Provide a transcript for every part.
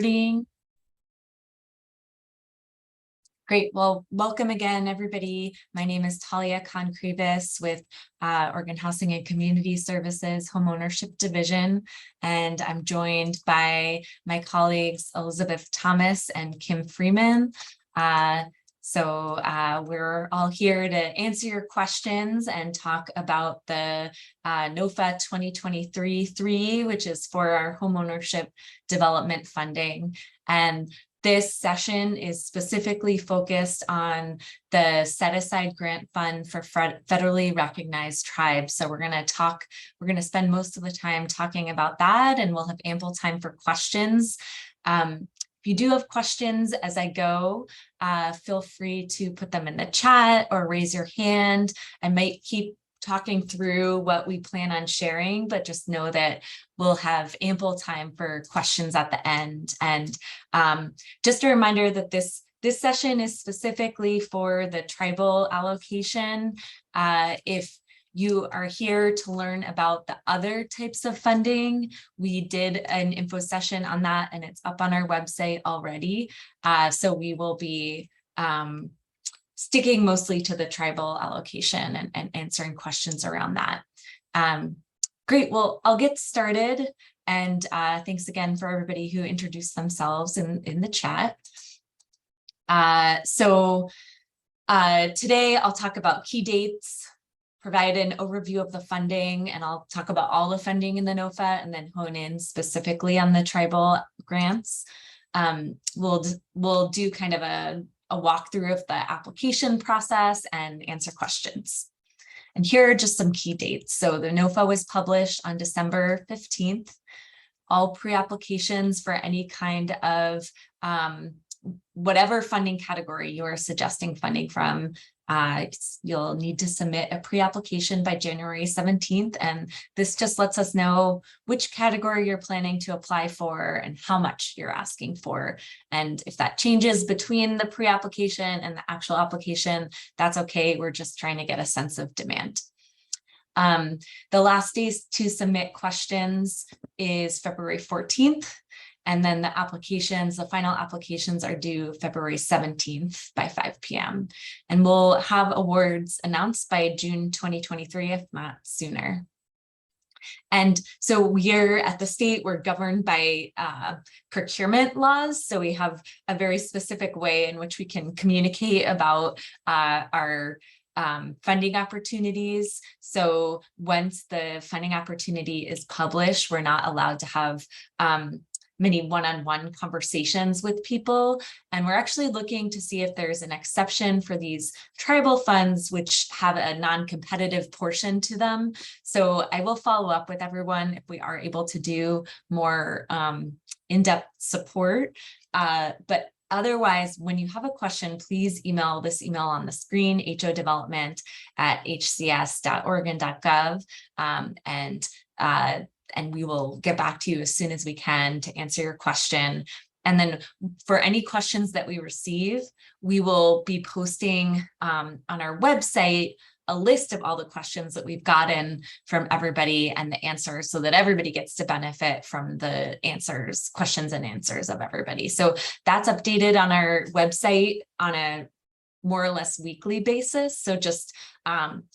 recording. Great. Well, welcome again, everybody. My name is Talia Concrevis with Oregon Housing and Community Services Homeownership Division, and I'm joined by my colleagues Elizabeth Thomas and Kim Freeman. We're all here to answer your questions and talk about the NOFA 2023-3, which is for our homeownership development funding. And this session is specifically focused on the set-aside grant fund for federally recognized tribes. So we're going to spend most of the time talking about that, and we'll have ample time for questions. If you do have questions as I go, feel free to put them in the chat or raise your hand. I might keep talking through what we plan on sharing, but just know that we'll have ample time for questions at the end. And just a reminder that this session is specifically for the tribal allocation. If you are here to learn about the other types of funding, we did an info session on that, and it's up on our website already. So we will be sticking mostly to the tribal allocation and answering questions around that. Great, well, I'll get started. And thanks again for everybody who introduced themselves in the chat. Today I'll talk about key dates, provide an overview of the funding, and I'll talk about all the funding in the NOFA and then hone in specifically on the tribal grants. We'll do kind of a walkthrough of the application process and answer questions. And here are just some key dates. So the NOFA was published on December 15th. All pre-applications for any kind of whatever funding category you are suggesting funding from, you'll need to submit a pre-application by January 17th. And this just lets us know which category you're planning to apply for and how much you're asking for. And if that changes between the pre-application and the actual application, that's okay. We're just trying to get a sense of demand. The last days to submit questions is February 14th. And then the final applications are due February 17th by 5 p.m. And we'll have awards announced by June 2023, if not sooner. And so we're at the state, we're governed by procurement laws. So we have a very specific way in which we can communicate about our funding opportunities. So once the funding opportunity is published, we're not allowed to have many one-on-one conversations with people. And we're actually looking to see if there's an exception for these tribal funds, which have a non-competitive portion to them. So I will follow up with everyone if we are able to do more in-depth support. But otherwise, when you have a question, please email this email on the screen, hodevelopment@hcs.oregon.gov. And we will get back to you as soon as we can to answer your question. And then for any questions that we receive, we will be posting on our website a list of all the questions that we've gotten from everybody and the answers, so that everybody gets to benefit from the questions and answers of everybody. So that's updated on our website on a more or less weekly basis. So just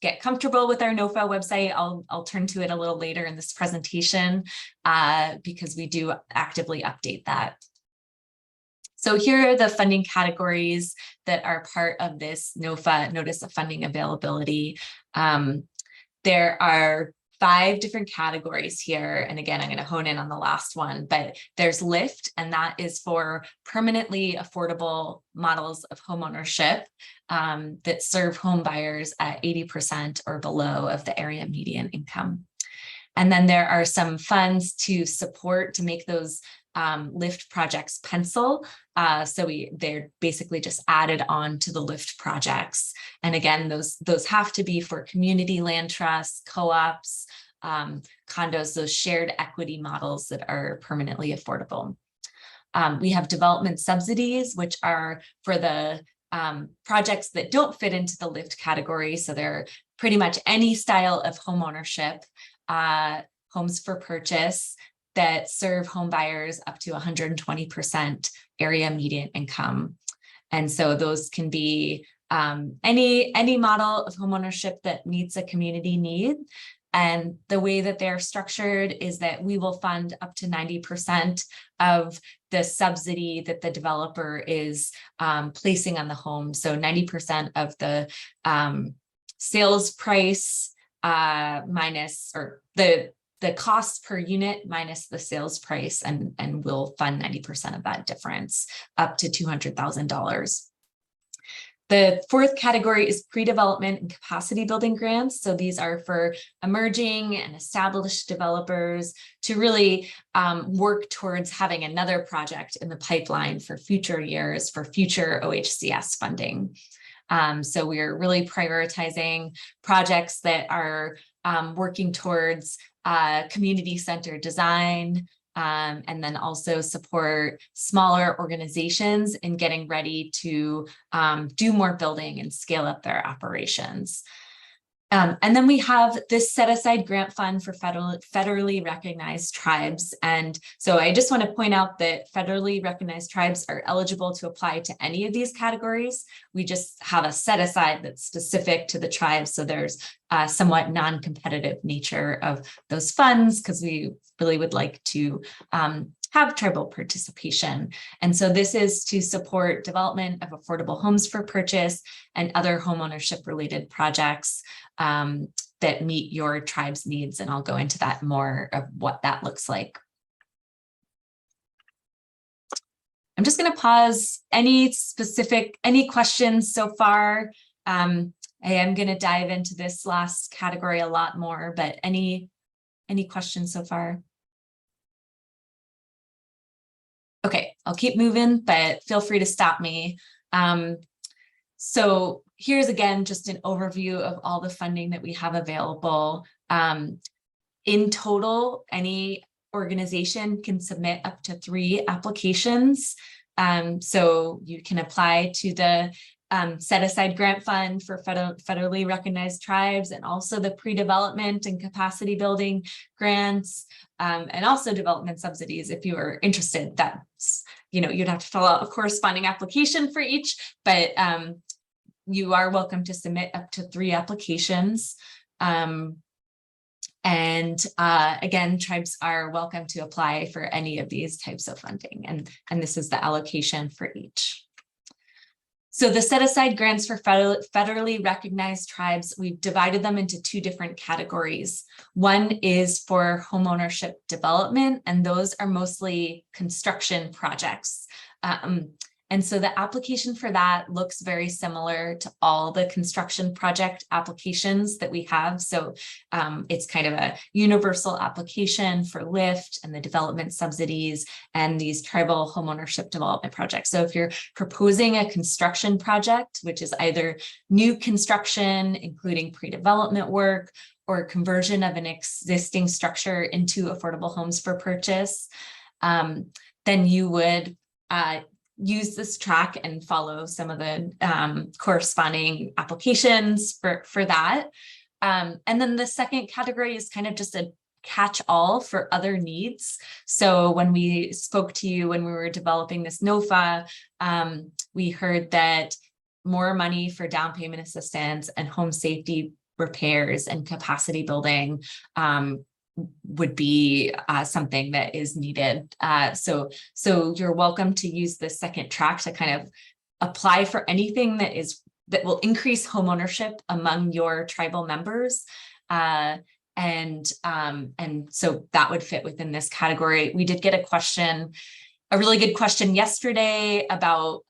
get comfortable with our NOFA website. I'll turn to it a little later in this presentation because we do actively update that. So here are the funding categories that are part of this NOFA Notice of Funding Availability. There are 5 different categories here. And again, I'm going to hone in on the last one, but there's LIFT, and that is for permanently affordable models of homeownership that serve home buyers at 80% or below of the area median income. And then there are some funds to make those LIFT projects pencil. They're basically just added on to the LIFT projects. And again, those have to be for community land trusts, co-ops, condos, those shared equity models that are permanently affordable. We have development subsidies, which are for the projects that don't fit into the LIFT category. So they're pretty much any style of home ownership, homes for purchase, that serve home buyers up to 120% area median income. And so those can be any model of homeownership that meets a community need. And the way that they're structured is that we will fund up to 90% of the subsidy that the developer is placing on the home. So 90% of the sales price minus, or the cost per unit minus the sales price, and we'll fund 90% of that difference up to $200,000. The fourth category is pre-development and capacity building grants. So these are for emerging and established developers to really work towards having another project in the pipeline for future years, for future OHCS funding. So we're really prioritizing projects that are working towards community-centered design, and then also support smaller organizations in getting ready to do more building and scale up their operations. And then we have this set-aside grant fund for federally recognized tribes. And so I just want to point out that federally recognized tribes are eligible to apply to any of these categories. We just have a set-aside that's specific to the tribes. So there's a somewhat non-competitive nature of those funds, because we really would like to have tribal participation. And so this is to support development of affordable homes for purchase and other homeownership related projects that meet your tribe's needs. And I'll go into that more of what that looks like. I'm just going to pause. Any questions so far? I am going to dive into this last category a lot more, but any questions so far? Okay, I'll keep moving, but feel free to stop me. So here's again, just an overview of all the funding that we have available. In total, any organization can submit up to 3 applications. So you can apply to the set-aside grant fund for federally recognized tribes, and also the pre-development and capacity building grants, and also development subsidies if you are interested. That's, you'd have to fill out a corresponding application for each, but you are welcome to submit up to 3 applications. And again, tribes are welcome to apply for any of these types of funding, and this is the allocation for each. So the set-aside grants for federally recognized tribes, we've divided them into 2 different categories. One is for homeownership development, and those are mostly construction projects. And so the application for that looks very similar to all the construction project applications that we have. So it's kind of a universal application for LIFT and the development subsidies and these tribal homeownership development projects. So if you're proposing a construction project, which is either new construction, including pre-development work, or conversion of an existing structure into affordable homes for purchase, then you would use this track and follow some of the corresponding applications for that. And then the second category is kind of just a catch-all for other needs. So when we spoke to you when we were developing this NOFA, we heard that more money for down payment assistance and home safety repairs and capacity building would be something that is needed. So you're welcome to use the second track to kind of apply for anything that will increase homeownership among your tribal members. And so that would fit within this category. We did get a really good question yesterday about,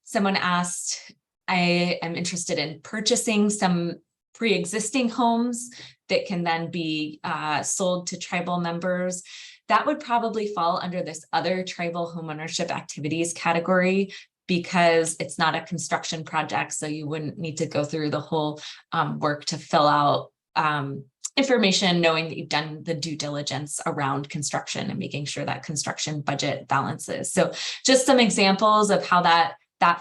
someone asked, I am interested in purchasing some pre-existing homes that can then be sold to tribal members. That would probably fall under this other tribal homeownership activities category, because it's not a construction project. So you wouldn't need to go through the whole work to fill out information, knowing that you've done the due diligence around construction and making sure that construction budget balances. So just some examples of how that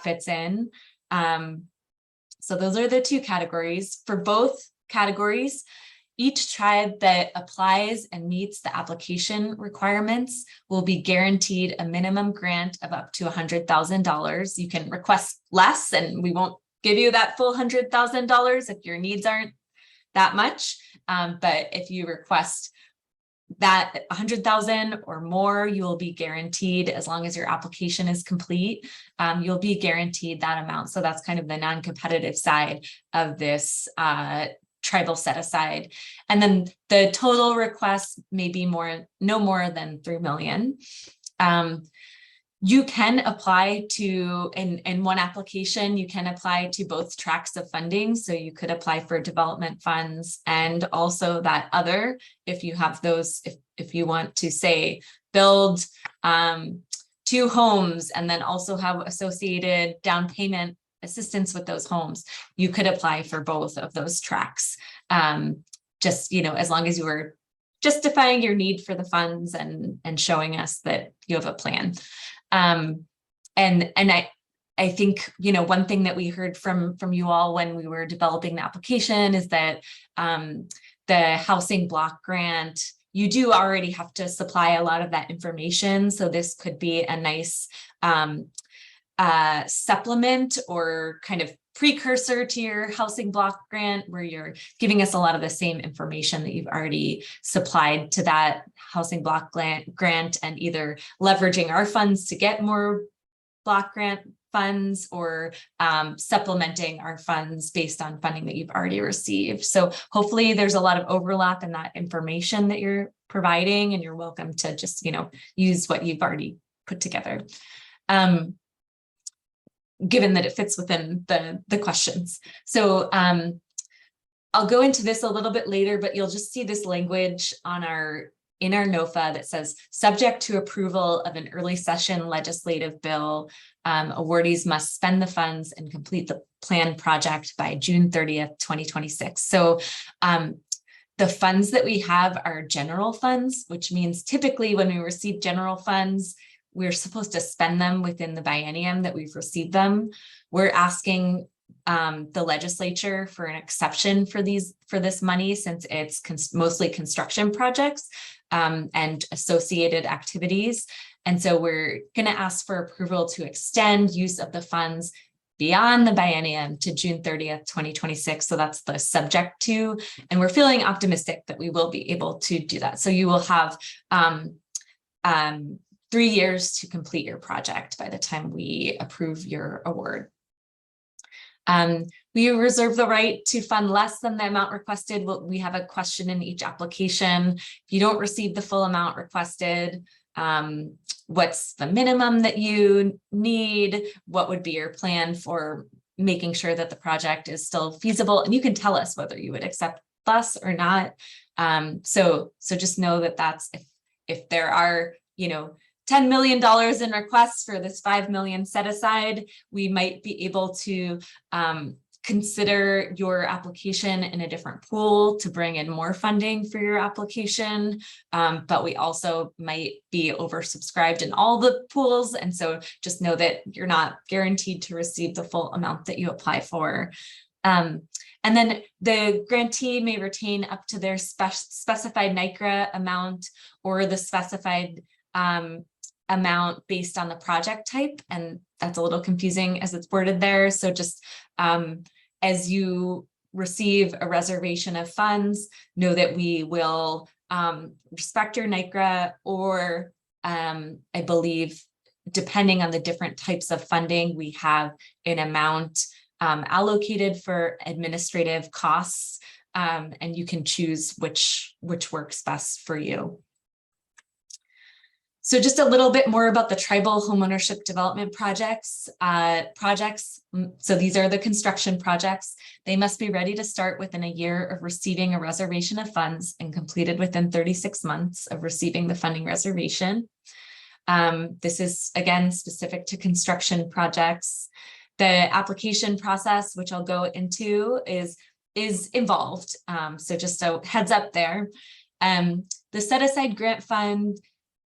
fits in. So those are the 2 categories. For both categories, each tribe that applies and meets the application requirements will be guaranteed a minimum grant of up to $100,000. You can request less and we won't give you that full $100,000 if your needs aren't that much. But if you request that 100,000 or more, you will be guaranteed, as long as your application is complete, you'll be guaranteed that amount. So that's kind of the non-competitive side of this tribal set aside. And then the total request may be no more than 3 million. You can apply to, in one application, you can apply to both tracks of funding. So you could apply for development funds and also that other, if you have those, if you want to say build 2 homes and then also have associated down payment assistance with those homes, you could apply for both of those tracks. Just, as long as you are justifying your need for the funds and showing us that you have a plan. And I think, one thing that we heard from you all when we were developing the application is that the housing block grant, you do already have to supply a lot of that information. So this could be a nice supplement or kind of precursor to your housing block grant, where you're giving us a lot of the same information that you've already supplied to that housing block grant, and either leveraging our funds to get more block grant funds or supplementing our funds based on funding that you've already received. So hopefully there's a lot of overlap in that information that you're providing, and you're welcome to just, use what you've already put together. Given that it fits within the questions. So I'll go into this a little bit later, but you'll just see this language in our NOFA that says, subject to approval of an early session legislative bill, awardees must spend the funds and complete the planned project by June 30th, 2026. So the funds that we have are general funds, which means typically when we receive general funds, we're supposed to spend them within the biennium that we've received them. We're asking the legislature for an exception for this money, since it's mostly construction projects and associated activities. And so we're going to ask for approval to extend use of the funds beyond the biennium to June 30th, 2026. So that's the subject to, and we're feeling optimistic that we will be able to do that. So you will have 3 years to complete your project by the time we approve your award. We reserve the right to fund less than the amount requested. We have a question in each application. If you don't receive the full amount requested, what's the minimum that you need? What would be your plan for making sure that the project is still feasible? And you can tell us whether you would accept less or not. So just know that that's, if there are, $10 million in requests for this 5 million set aside, we might be able to consider your application in a different pool to bring in more funding for your application. But we also might be oversubscribed in all the pools. And so just know that you're not guaranteed to receive the full amount that you apply for. And then the grantee may retain up to their specified NICRA amount or the specified amount based on the project type. And that's a little confusing as it's worded there. So just as you receive a reservation of funds, know that we will respect your NICRA, or I believe, depending on the different types of funding, we have an amount allocated for administrative costs, and you can choose which works best for you. So just a little bit more about the tribal homeownership development projects. So these are the construction projects. They must be ready to start within a year of receiving a reservation of funds and completed within 36 months of receiving the funding reservation. This is, again, specific to construction projects. The application process, which I'll go into, is involved. So just a heads up there. The set aside grant fund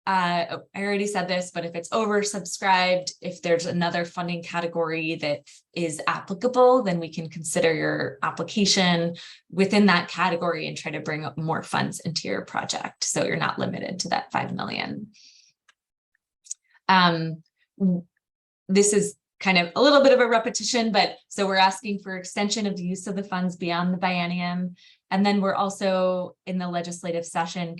I already said this, but if it's oversubscribed, if there's another funding category that is applicable, then we can consider your application within that category and try to bring up more funds into your project. So you're not limited to that 5 million. This is kind of a little bit of a repetition, but so we're asking for extension of the use of the funds beyond the biennium. And then we're also in the legislative session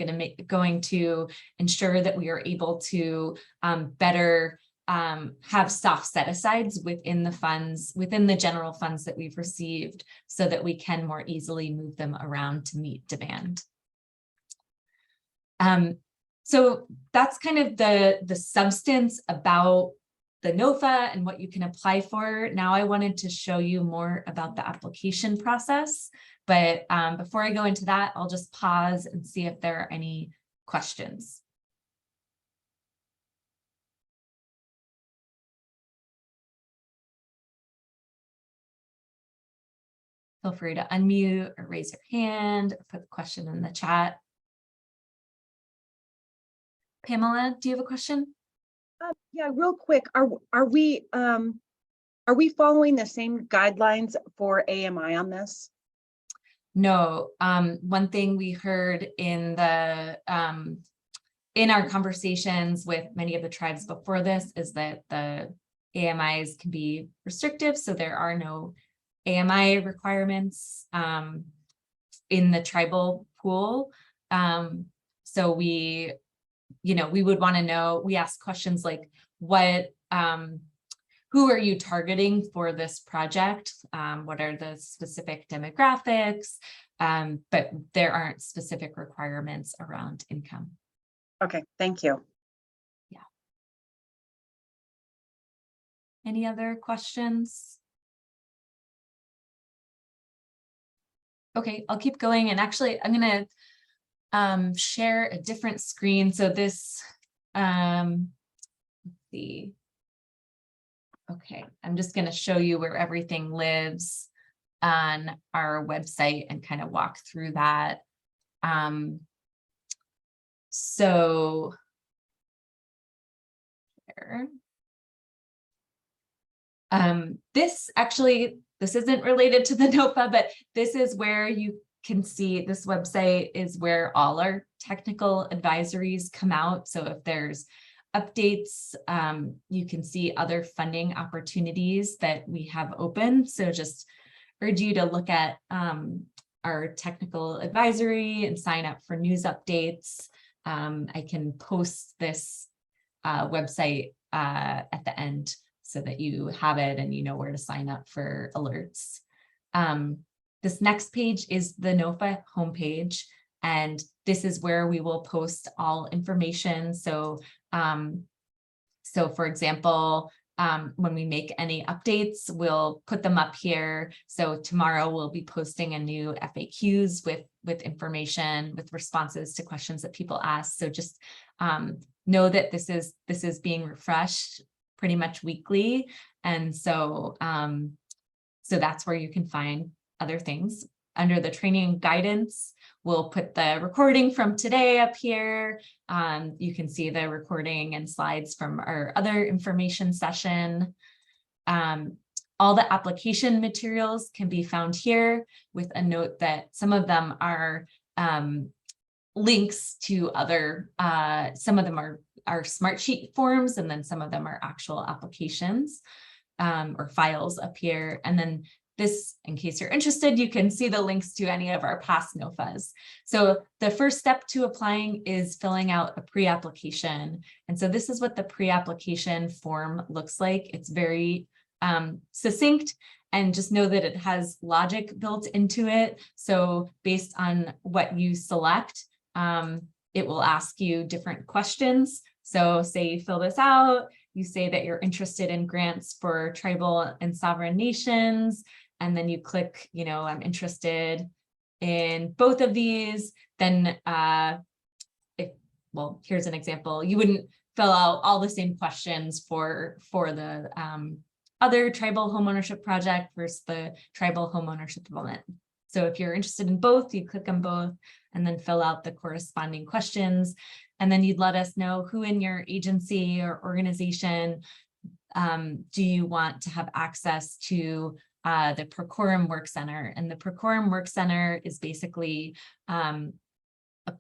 going to ensure that we are able to better have soft set-asides within the funds, within the general funds that we've received, so that we can more easily move them around to meet demand. So that's kind of the substance about the NOFA and what you can apply for. Now I wanted to show you more about the application process, but before I go into that, I'll just pause and see if there are any questions. Feel free to unmute or raise your hand or put the question in the chat. Pamela, do you have a question? Yeah, real quick. Are we following the same guidelines for AMI on this? No. One thing we heard in the in our conversations with many of the tribes before this is that the AMIs can be restrictive, so there are no AMI requirements in the tribal pool. So we would want to know, we ask questions like, who are you targeting for this project? What are the specific demographics? But there aren't specific requirements around income. Okay, thank you. Yeah. Any other questions? Okay, I'll keep going. And actually, I'm going to share a different screen. So this, let's see. Okay, I'm just going to show you where everything lives on our website and kind of walk through that. So here. This isn't related to the NOFA, but this is where you can see, this website is where all our technical advisories come out. So if there's updates, you can see other funding opportunities that we have open. So just urge you to look at our technical advisory and sign up for news updates. I can post this website at the end so that you have it and you know where to sign up for alerts. This next page is the NOFA homepage, and this is where we will post all information. So, for example, when we make any updates, we'll put them up here. So tomorrow we'll be posting a new FAQs with information, with responses to questions that people ask. So just know that this is being refreshed pretty much weekly. And so, so that's where you can find other things. Under the training guidance, we'll put the recording from today up here. You can see the recording and slides from our other information session. All the application materials can be found here, with a note that some of them are links to other, some of them are Smartsheet forms, and then some of them are actual applications or files up here. And then this, in case you're interested, you can see the links to any of our past NOFAs. So the first step to applying is filling out a pre-application. And so this is what the pre-application form looks like. It's very succinct, and just know that it has logic built into it. So based on what you select, it will ask you different questions. So say you fill this out, you say that you're interested in grants for tribal and sovereign nations, and then you click, I'm interested in both of these. Then here's an example. You wouldn't fill out all the same questions for the other tribal homeownership project versus the tribal homeownership development So if you're interested in both, you click on both and then fill out the corresponding questions. And then you'd let us know who in your agency or organization do you want to have access to the Procorum Work Center. And the Procorum Work Center is basically a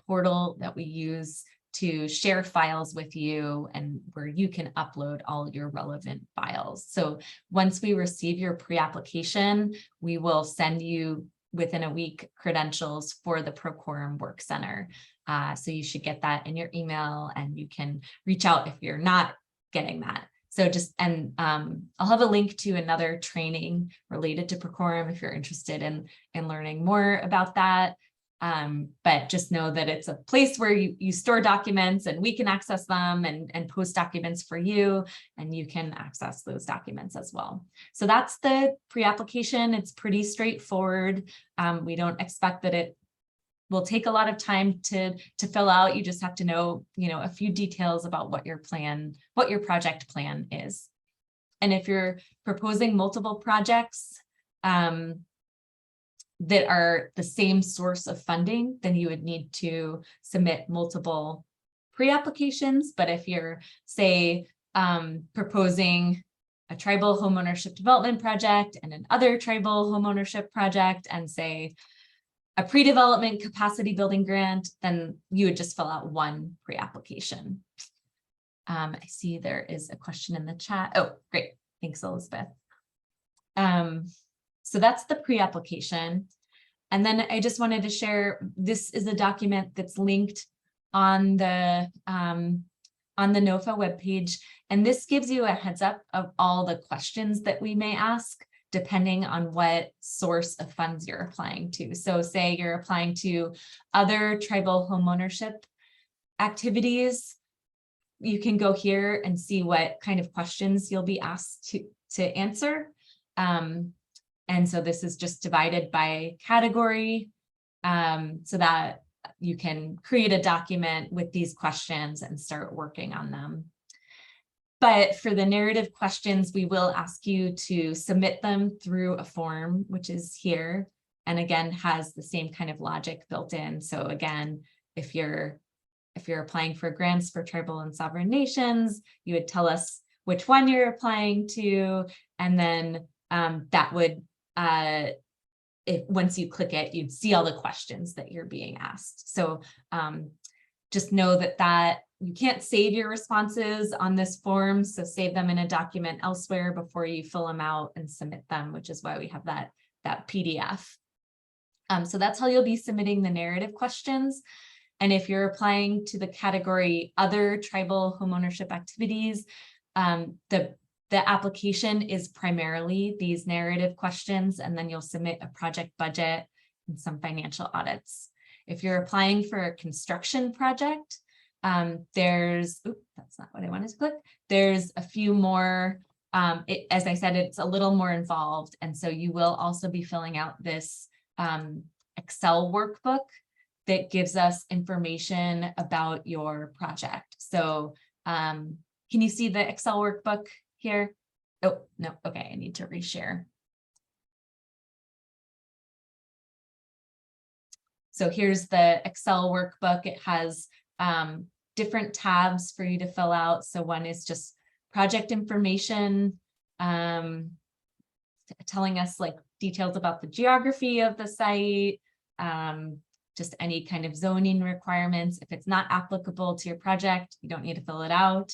portal that we use to share files with you and where you can upload all your relevant files. So once we receive your pre-application, we will send you within a week credentials for the Procorum Work Center. So you should get that in your email and you can reach out if you're not getting that. So just, and I'll have a link to another training related to Procorum if you're interested in learning more about that. But just know that it's a place where you store documents and we can access them and post documents for you, and you can access those documents as well. So that's the pre-application. It's pretty straightforward. We don't expect that it will take a lot of time to fill out. You just have to know, a few details about what your project plan is. And if you're proposing multiple projects, that are the same source of funding, then you would need to submit multiple pre-applications. But if you're, say, proposing a tribal homeownership development project and another tribal homeownership project and, say, a pre-development capacity building grant, then you would just fill out one pre-application. I see there is a question in the chat. Oh, great. Thanks, Elizabeth. So that's the pre-application. And then I just wanted to share, this is a document that's linked on the NOFA webpage. And this gives you a heads up of all the questions that we may ask, depending on what source of funds you're applying to. So say you're applying to other tribal homeownership activities, you can go here and see what kind of questions you'll be asked to answer. And so this is just divided by category, so that you can create a document with these questions and start working on them. But for the narrative questions, we will ask you to submit them through a form, which is here, and again, has the same kind of logic built in. So again, if you're applying for grants for tribal and sovereign nations, you would tell us which one you're applying to, and then that would, once you click it, you'd see all the questions that you're being asked. So just know that you can't save your responses on this form, so save them in a document elsewhere before you fill them out and submit them, which is why we have that PDF. So that's how you'll be submitting the narrative questions. And if you're applying to the category other tribal homeownership activities, the application is primarily these narrative questions, and then you'll submit a project budget and some financial audits. If you're applying for a construction project, that's not what I wanted to click. There's a few more, as I said, it's a little more involved. And so you will also be filling out this Excel workbook that gives us information about your project. So can you see the Excel workbook here? Oh, no, okay, I need to reshare. So here's the Excel workbook. It has different tabs for you to fill out. So one is just project information, telling us like details about the geography of the site, just any kind of zoning requirements. If it's not applicable to your project, you don't need to fill it out,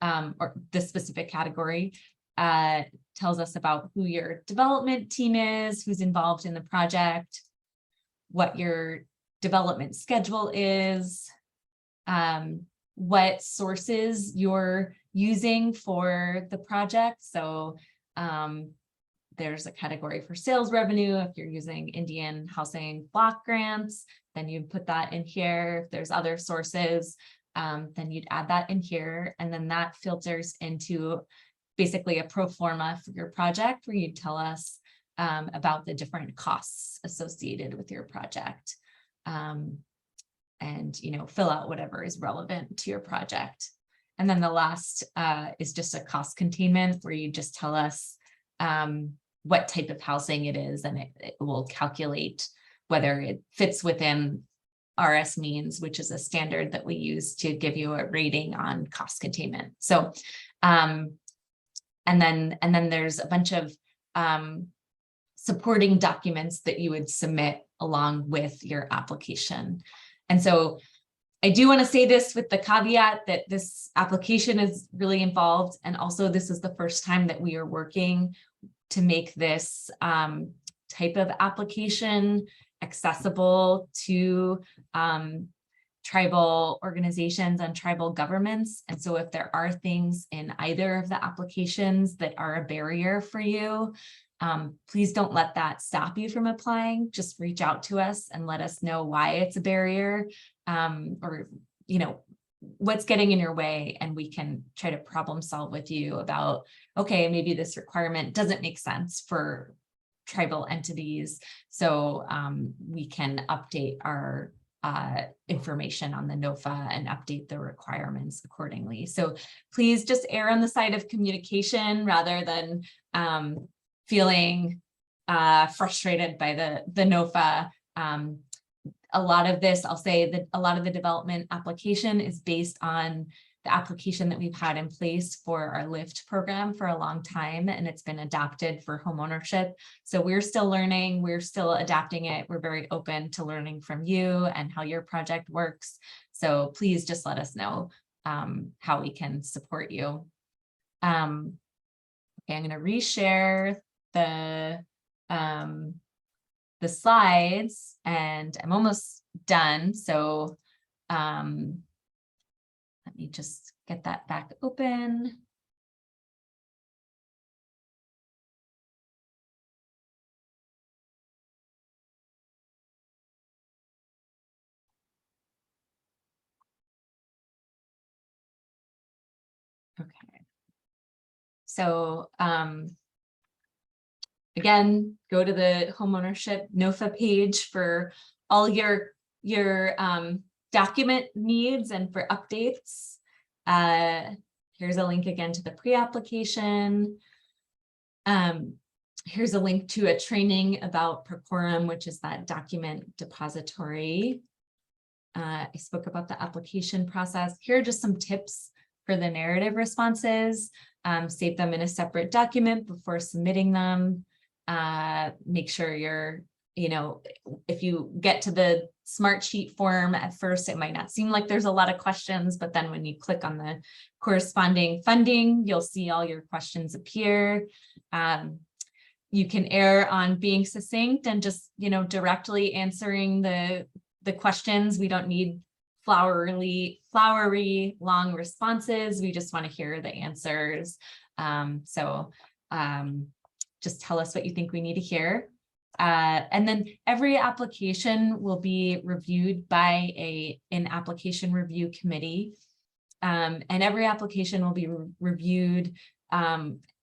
or the specific category. Tells us about who your development team is, who's involved in the project, what your development schedule is, what sources you're using for the project. So there's a category for sales revenue. If you're using Indian housing block grants, then you put that in here. If there's other sources, then you'd add that in here. And then that filters into basically a pro forma for your project, where you tell us about the different costs associated with your project, and fill out whatever is relevant to your project. And then the last is just a cost containment, where you just tell us what type of housing it is, and it will calculate whether it fits within RS means, which is a standard that we use to give you a rating on cost containment. So, and then there's a bunch of supporting documents that you would submit along with your application. And so I do want to say this with the caveat that this application is really involved. And also this is the first time that we are working to make this type of application accessible to tribal organizations and tribal governments. And so if there are things in either of the applications that are a barrier for you, please don't let that stop you from applying. Just reach out to us and let us know why it's a barrier, or, you know, what's getting in your way, and we can try to problem solve with you about, okay, maybe this requirement doesn't make sense for tribal entities. So we can update our information on the NOFA and update the requirements accordingly. So please just err on the side of communication rather than feeling frustrated by the NOFA. A lot of this, I'll say that a lot of the development application is based on the application that we've had in place for our LIFT program for a long time, and it's been adapted for homeownership. So we're still learning, we're still adapting it. We're very open to learning from you and how your project works. So please just let us know how we can support you. Okay, I'm going to reshare the slides, and I'm almost done. So let me just get that back open. Okay. So again, go to the homeownership NOFA page for all your document needs and for updates. Here's a link again to the pre-application. Here's a link to a training about Procorum, which is that document depository. I spoke about the application process. Here are just some tips for the narrative responses. Save them in a separate document before submitting them. Make sure you're, you know, if you get to the smart sheet form at first, it might not seem like there's a lot of questions, but then when you click on the corresponding funding, you'll see all your questions appear. You can err on being succinct and just, you know, directly answering the questions. We don't need flowery long responses. We just want to hear the answers. Just tell us what you think we need to hear. And then every application will be reviewed by an application review committee. And every application will be reviewed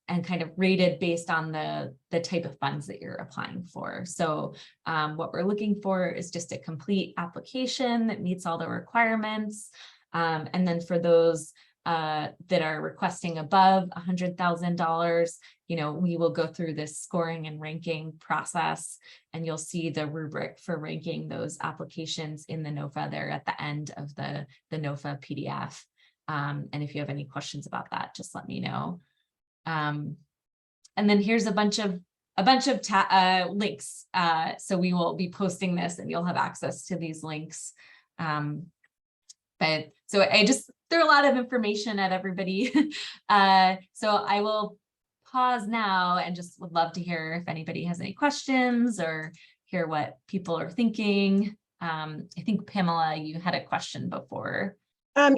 and kind of rated based on the type of funds that you're applying for. So what we're looking for is just a complete application that meets all the requirements. And then for those that are requesting above $100,000, you know, we will go through this scoring and ranking process, and you'll see the rubric for ranking those applications in the NOFA there at the end of the NOFA PDF. And if you have any questions about that, just let me know. And then here's a bunch of links. So we will be posting this, and you'll have access to these links. But so I just threw a lot of information at everybody. So I will pause now and just would love to hear if anybody has any questions or hear what people are thinking. I think Pamela, you had a question before.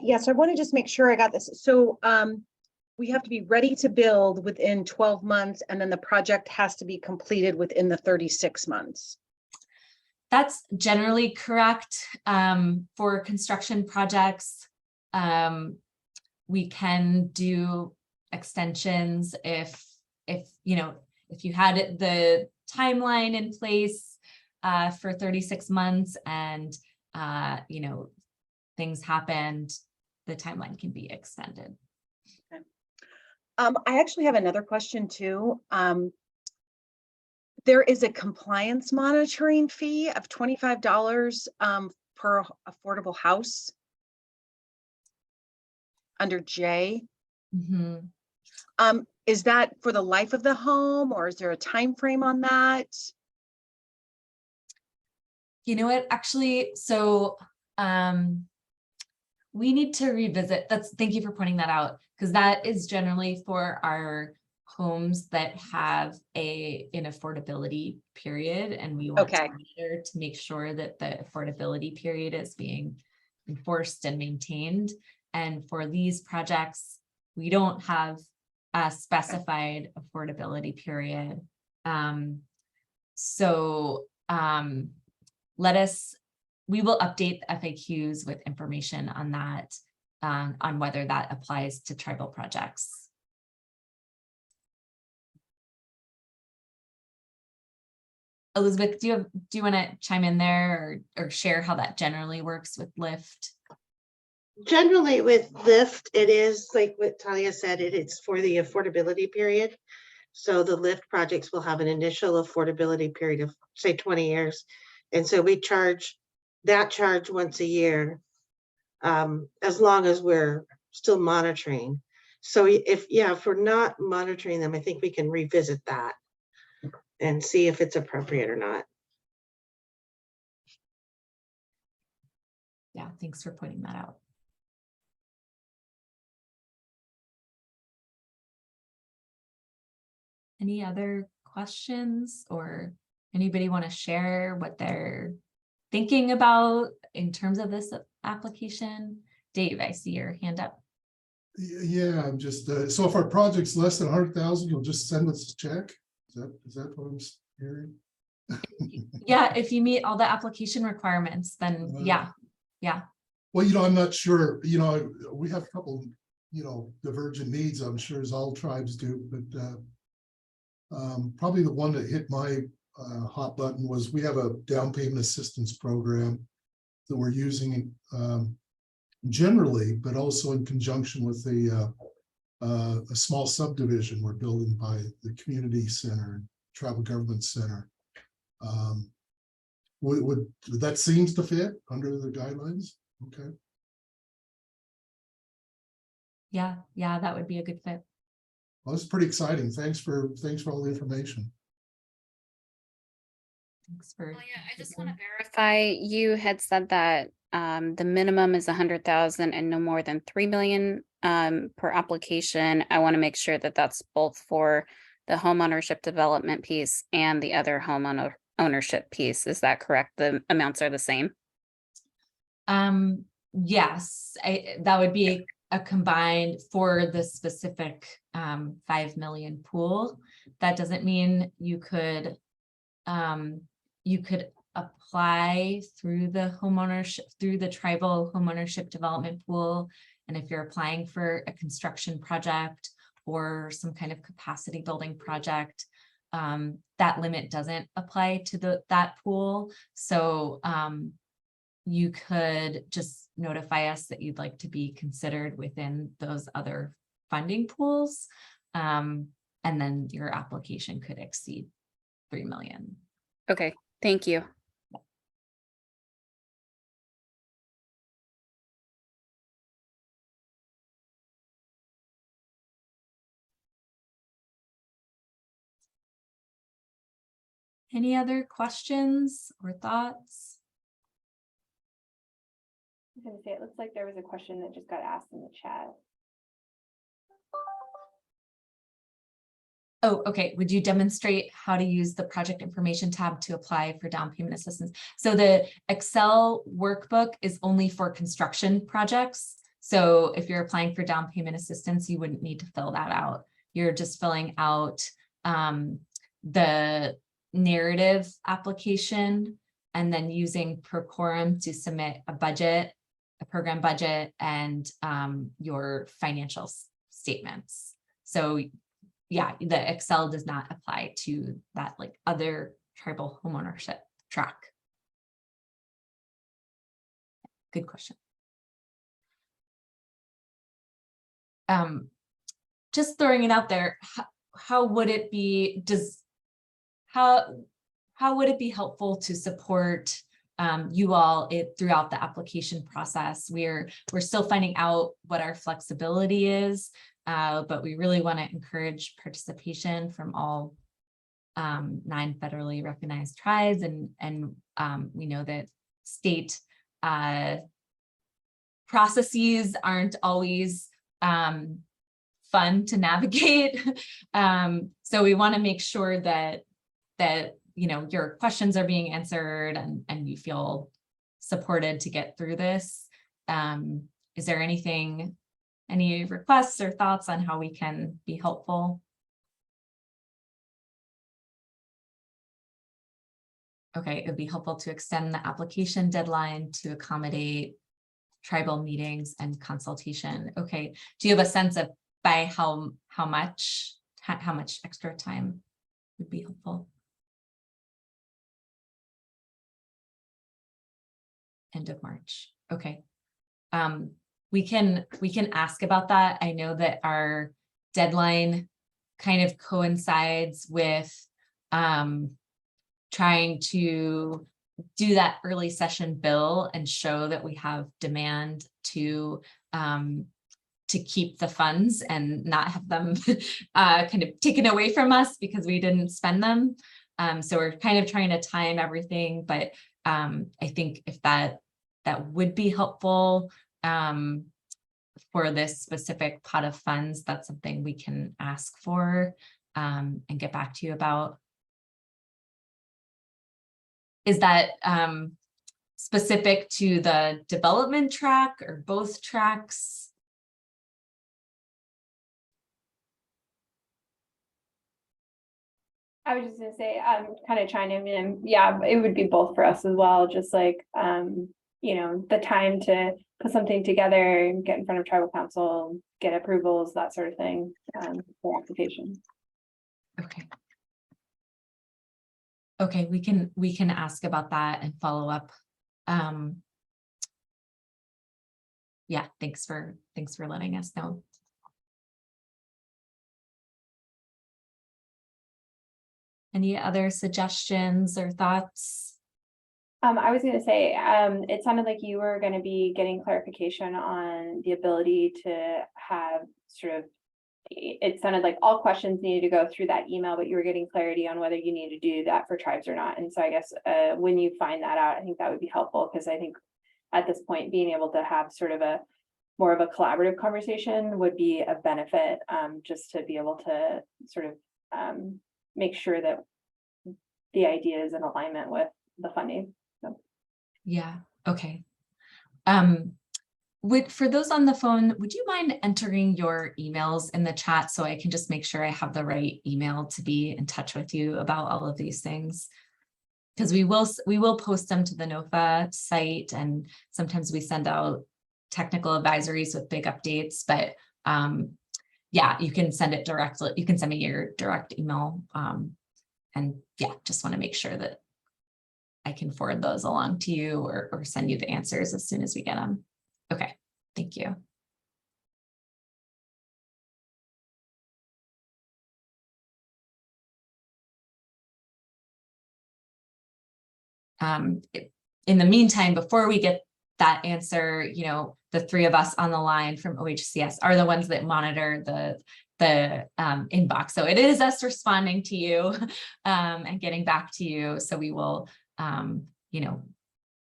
Yes, I want to just make sure I got this. So we have to be ready to build within 12 months, and then the project has to be completed within the 36 months. That's generally correct. For construction projects, we can do extensions if you know, if you had the timeline in place for 36 months and you know, things happened, the timeline can be extended. Okay. I actually have another question too. There is a compliance monitoring fee of $25 per affordable house under J. Mhm. Is that for the life of the home, or is there a time frame on that? You know what, actually, so we need to revisit, thank you for pointing that out, because that is generally for our homes that have an affordability period, and we want to Okay. monitor to make sure that the affordability period is being enforced and maintained. And for these projects, we don't have a specified affordability period. We will update the FAQs with information on that, on whether that applies to tribal projects. Elizabeth, do you want to chime in there or share how that generally works with LIFT? Generally with LIFT, it is like what Talia said, it's for the affordability period. So the LIFT projects will have an initial affordability period of say 20 years. And so we charge that charge once a year, as long as we're still monitoring. So if we're not monitoring them, I think we can revisit that and see if it's appropriate or not. Yeah, thanks for pointing that out. Any other questions, or anybody want to share what they're thinking about in terms of this application? Dave, I see your hand up. Yeah, I'm just, so if our project's less than 100,000, you'll just send us a check? Is that what I'm hearing? Yeah, if you meet all the application requirements, then yeah. Well, I'm not sure, we have a couple, divergent needs, I'm sure, as all tribes do, but probably the one that hit my hot button was we have a down payment assistance program that we're using generally, but also in conjunction with a small subdivision we're building by the community center, tribal government center. Would that seems to fit under the guidelines? Okay. Yeah, that would be a good fit. Well, it's pretty exciting. Thanks for all the information. Thanks for. Well, yeah, I just want to verify, you had said that the minimum is 100,000 and no more than 3 million per application. I want to make sure that that's both for the home ownership development piece and the other home ownership piece. Is that correct? The amounts are the same? Yes, that would be a combined for the specific 5 million pool. That doesn't mean you could apply through the tribal homeownership development pool. And if you're applying for a construction project or some kind of capacity building project, that limit doesn't apply to that pool. So you could just notify us that you'd like to be considered within those other funding pools. And then your application could exceed 3 million. Okay, thank you. Any other questions or thoughts? I was gonna say, it looks like there was a question that just got asked in the chat. Oh, okay. Would you demonstrate how to use the project information tab to apply for down payment assistance? So the Excel workbook is only for construction projects. So if you're applying for down payment assistance, you wouldn't need to fill that out. You're just filling out the narrative application and then using Procorum to submit a budget, a program budget, and your financial statements. So yeah, the Excel does not apply to that like other tribal homeownership track. Good question. Just throwing it out there, how would it be, how would it be helpful to support you all throughout the application process? We're still finding out what our flexibility is, but we really want to encourage participation from all 9 federally recognized tribes, and we know that state processes aren't always fun to navigate. So we want to make sure that your questions are being answered and you feel supported to get through this. Is there any requests or thoughts on how we can be helpful? Okay, it would be helpful to extend the application deadline to accommodate tribal meetings and consultation. Okay, do you have a sense of by how much extra time would be helpful? End of March. Okay. We can ask about that. I know that our deadline kind of coincides with trying to do that early session bill and show that we have demand to keep the funds and not have them kind of taken away from us because we didn't spend them. So we're kind of trying to time everything, but I think if that would be helpful for this specific pot of funds, that's something we can ask for and get back to you about. Is that specific to the development track or both tracks? I was just gonna say, kind of chiming in, yeah, it would be both for us as well, just like, the time to put something together, get in front of tribal council, get approvals, that sort of thing, for applications. Okay. Okay, we can ask about that and follow up. Yeah, thanks for letting us know. Any other suggestions or thoughts? I was gonna say, it sounded like you were gonna be getting clarification on the ability to have sort of, it sounded like all questions needed to go through that email, but you were getting clarity on whether you need to do that for tribes or not. And so I guess when you find that out, I think that would be helpful, because I think at this point, being able to have sort of a more of a collaborative conversation would be a benefit, just to be able to sort of make sure that the idea is in alignment with the funding. So. Yeah, okay. For those on the phone, would you mind entering your emails in the chat so I can just make sure I have the right email to be in touch with you about all of these things? Because we will post them to the NOFA site, and sometimes we send out technical advisories with big updates, but yeah, you can send it directly. You can send me your direct email. And yeah, just want to make sure that I can forward those along to you or send you the answers as soon as we get them. Okay, thank you. In the meantime, before we get that answer, the 3 of us on the line from OHCS are the ones that monitor the inbox. So it is us responding to you and getting back to you. So we will,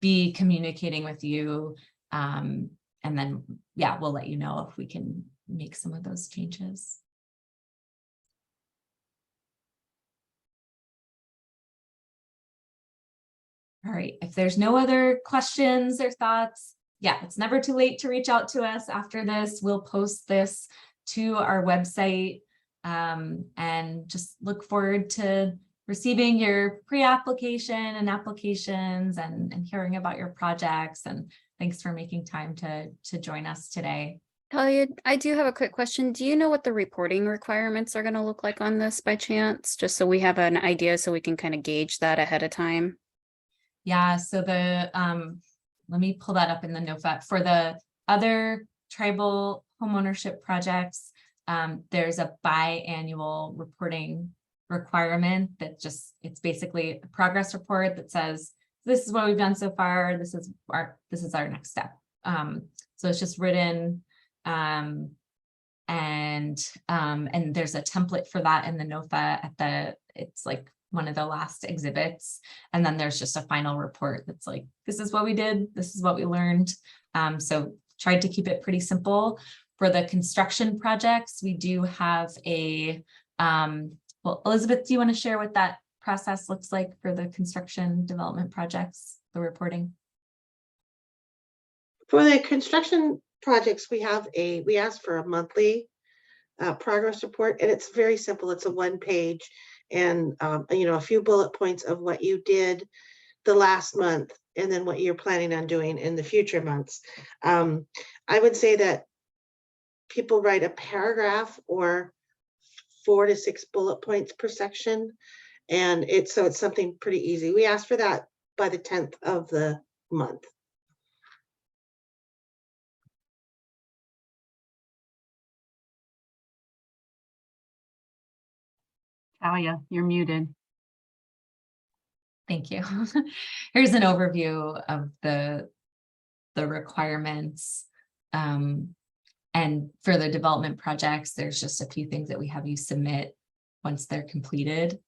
be communicating with you. And then, yeah, we'll let you know if we can make some of those changes. All right, if there's no other questions or thoughts, yeah, it's never too late to reach out to us after this. We'll post this to our website and just look forward to receiving your pre-application and applications and hearing about your projects. And thanks for making time to join us today. Talia, I do have a quick question. Do you know what the reporting requirements are going to look like on this by chance? Just so we have an idea so we can kind of gauge that ahead of time. Yeah, so let me pull that up in the NOFA. For the other tribal homeownership projects, there's a biannual reporting requirement that just, it's basically a progress report that says, this is what we've done so far. This is our next step. So it's just written, and there's a template for that in the NOFA it's like one of the last exhibits. And then there's just a final report that's like, this is what we did. This is what we learned. So tried to keep it pretty simple. For the construction projects, we do have a, well, Elizabeth, do you want to share what that process looks like for the construction development projects, the reporting? For the construction projects, we ask for a monthly progress report, and it's very simple. It's a 1-page and a few bullet points of what you did the last month and then what you're planning on doing in the future months. I would say that people write a paragraph or 4 to 6 bullet points per section, and it's something pretty easy. We ask for that by the 10th of the month. Talia, you're muted. Thank you. Here's an overview of the requirements. And for the development projects, there's just a few things that we have you submit once they're completed.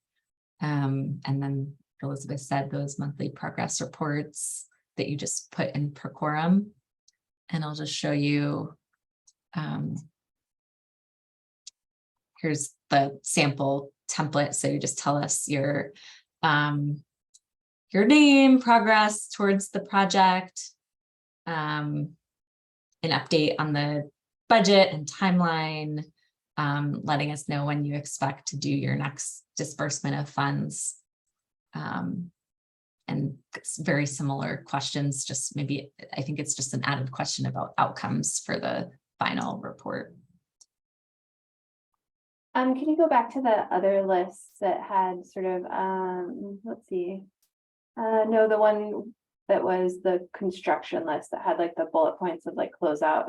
And then Elizabeth said those monthly progress reports that you just put in per quorum. And I'll just show you. Here's the sample template. So you just tell us your name, progress towards the project, an update on the budget and timeline, letting us know when you expect to do your next disbursement of funds. And very similar questions, just maybe, I think it's just an added question about outcomes for the final report. Can you go back to the other lists that had sort of, let's see. No, the one that was the construction list that had like the bullet points of like closeout,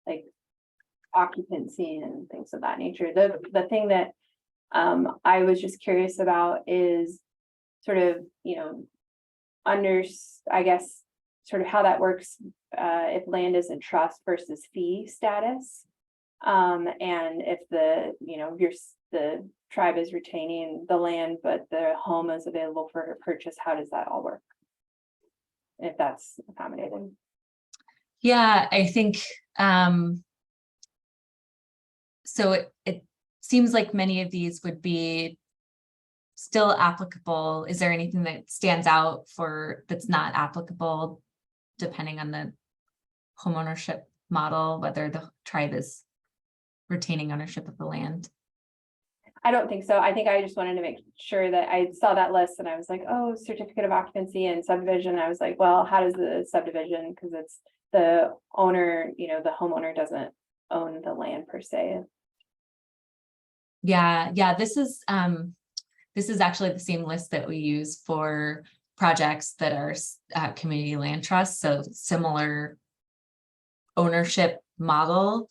like occupancy and things of that nature. The thing that I was just curious about is sort of, I guess, sort of how that works if land is in trust versus fee status. And if the tribe is retaining the land, but the home is available for purchase, how does that all work? If that's accommodated. Yeah, I think, so it seems like many of these would be still applicable. Is there anything that stands out that's not applicable depending on the homeownership model, whether the tribe is retaining ownership of the land? I don't think so. I think I just wanted to make sure that I saw that list and I was like, oh, certificate of occupancy and subdivision. I was like, well, how does the subdivision, because it's the owner, the homeowner doesn't own the land per se. Yeah, this is actually the same list that we use for projects that are community land trusts, so similar ownership model.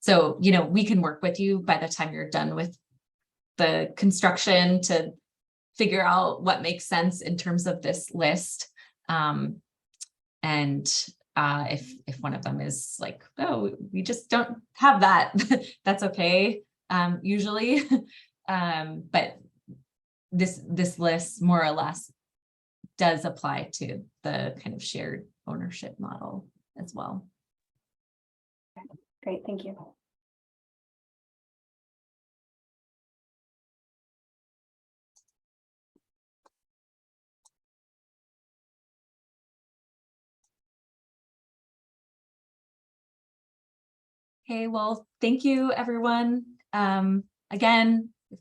So, we can work with you by the time you're done with the construction to figure out what makes sense in terms of this list. And if one of them is like, oh, we just don't have that, that's okay, usually. But this list more or less does apply to the kind of shared ownership model as well. Great, thank you. Okay, well, thank you, everyone. Again, if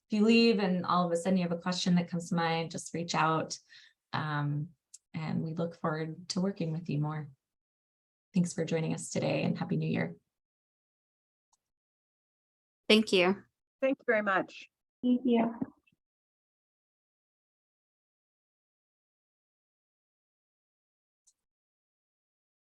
you leave and all of a sudden you have a question that comes to mind, just reach out. And we look forward to working with you more. Thanks for joining us today and Happy New Year. Thank you. Thank you very much. Thank you.